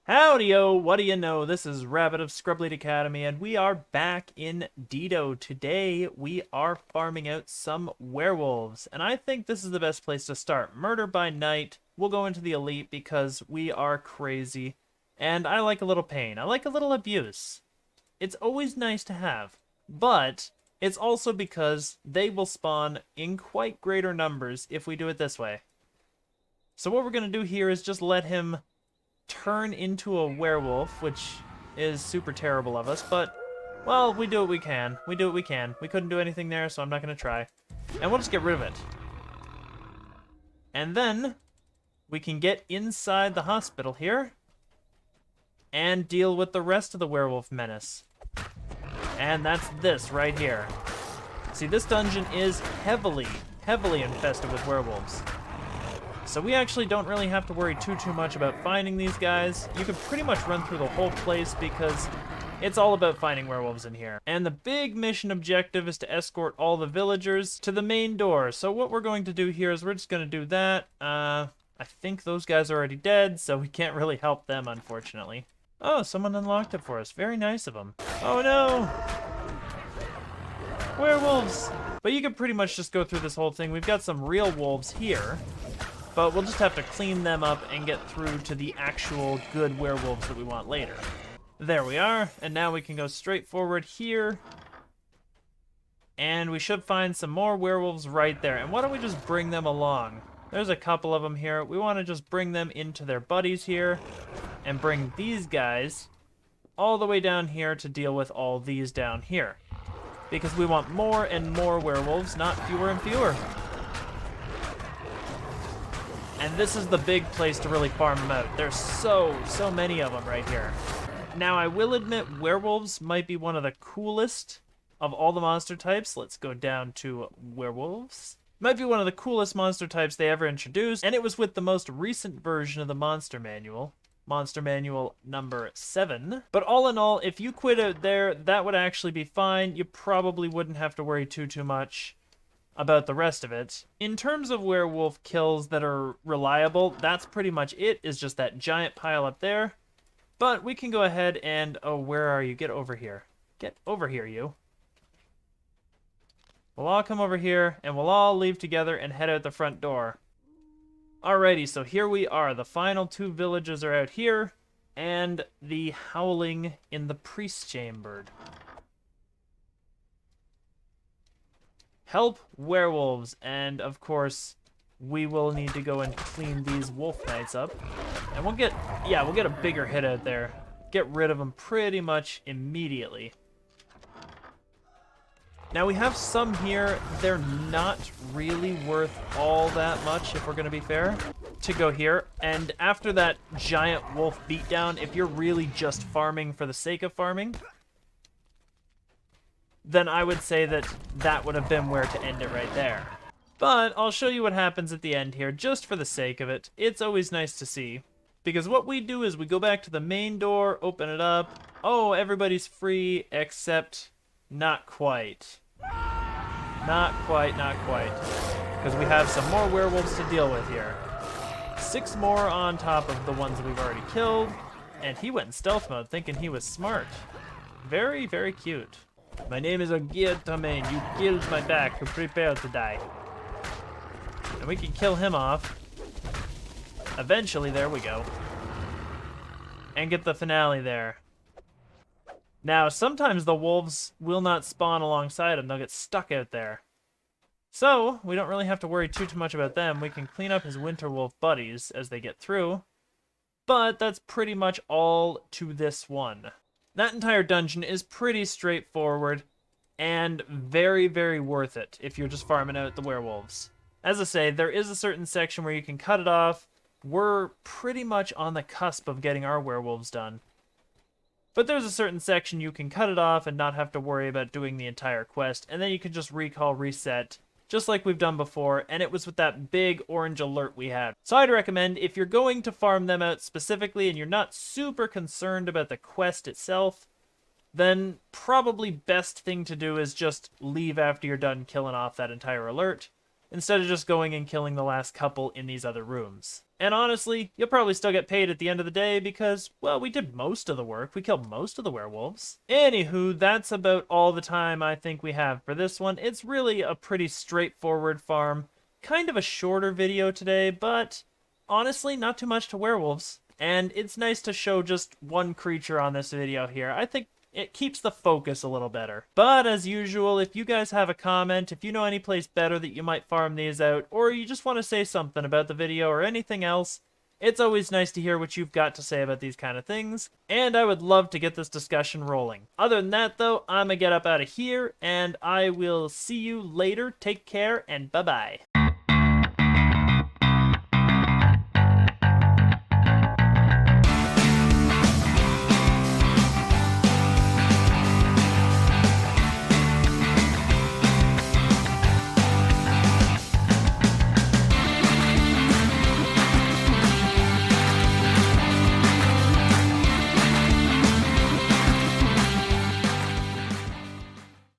Howdy-o, what do you know? This is Rabbit of ScrubLeet Academy, and we are back in Dido. Today, we are farming out some werewolves, and I think this is the best place to start. Murder by night. We'll go into the elite because we are crazy, and I like a little pain. I like a little abuse. It's always nice to have, but it's also because they will spawn in quite greater numbers if we do it this way. So what we're going to do here is just let him turn into a werewolf, which is super terrible of us, but, well, we do what we can. We do what we can. We couldn't do anything there, so I'm not going to try. And we'll just get rid of it. And then we can get inside the hospital here and deal with the rest of the werewolf menace. And that's this right here. See, this dungeon is heavily infested with werewolves. So we actually don't really have to worry too much about finding these guys. You can pretty much run through the whole place because it's all about finding werewolves in here. And the big mission objective is to escort all the villagers to the main door. So what we're going to do here is we're just going to do that. I think those guys are already dead, so we can't really help them, unfortunately. Oh, someone unlocked it for us. Very nice of them. Oh no! Werewolves! But you can pretty much just go through this whole thing. We've got some real wolves here, but we'll just have to clean them up and get through to the actual good werewolves that we want later. There we are, and now we can go straight forward here. And we should find some more werewolves right there. And why don't we just bring them along? There's a couple of them here. We want to just bring them into their buddies here and bring these guys all the way down here to deal with all these down here. Because we want more and more werewolves, not fewer and fewer. And this is the big place to really farm them out. There's so many of them right here. Now, I will admit werewolves might be one of the coolest of all the monster types. Let's go down to werewolves. Might be one of the coolest monster types they ever introduced, and it was with the most recent version of the Monster Manual. Monster Manual number 7. But all in all, if you quit out there, that would actually be fine. You probably wouldn't have to worry too much about the rest of it. In terms of werewolf kills that are reliable, that's pretty much it, is just that giant pile up there. But we can go ahead and, oh, where are you? Get over here. Get over here, you. We'll all come over here, and we'll all leave together and head out the front door. Alrighty, so here we are. The final 2 villages are out here, and the howling in the priest chamber. Help werewolves, and of course we will need to go and clean these wolf knights up, and we'll get a bigger hit out there, get rid of them pretty much immediately. Now we have some here. They're not really worth all that much, if we're gonna be fair, to go here. And after that giant wolf beatdown, if you're really just farming for the sake of farming, then I would say that that would have been where to end it right there. But I'll show you what happens at the end here, just for the sake of it. It's always nice to see. Because what we do is we go back to the main door, open it up. Oh, everybody's free, except not quite. Not quite. Because we have some more werewolves to deal with here. 6 more on top of the ones we've already killed. And he went in stealth mode, thinking he was smart. Very cute. My name is Iocane. You killed my back. Prepare to die. And we can kill him off. Eventually, there we go. And get the finale there. Now, sometimes the wolves will not spawn alongside them. They'll get stuck out there. So, we don't really have to worry too much about them. We can clean up his winter wolf buddies as they get through. But that's pretty much all to this one. That entire dungeon is pretty straightforward and very worth it if you're just farming out the werewolves. As I say, there is a certain section where you can cut it off. We're pretty much on the cusp of getting our werewolves done. But there's a certain section you can cut it off and not have to worry about doing the entire quest, and then you can just recall, reset, just like we've done before, and it was with that big orange alert we had. So I'd recommend, if you're going to farm them out specifically and you're not super concerned about the quest itself, then probably best thing to do is just leave after you're done killing off that entire alert. instead of just going and killing the last couple in these other rooms. And honestly, you'll probably still get paid at the end of the day because, well, we did most of the work. We killed most of the werewolves. Anywho, that's about all the time I think we have for this one. It's really a pretty straightforward farm. Kind of a shorter video today, but honestly, not too much to werewolves. And it's nice to show just one creature on this video here. I think it keeps the focus a little better. But as usual, if you guys have a comment, if you know any place better that you might farm these out, or you just want to say something about the video or anything else, it's always nice to hear what you've got to say about these kind of things, and I would love to get this discussion rolling. Other than that though, I'm gonna get up out of here, and I will see you later. Take care, and bye-bye.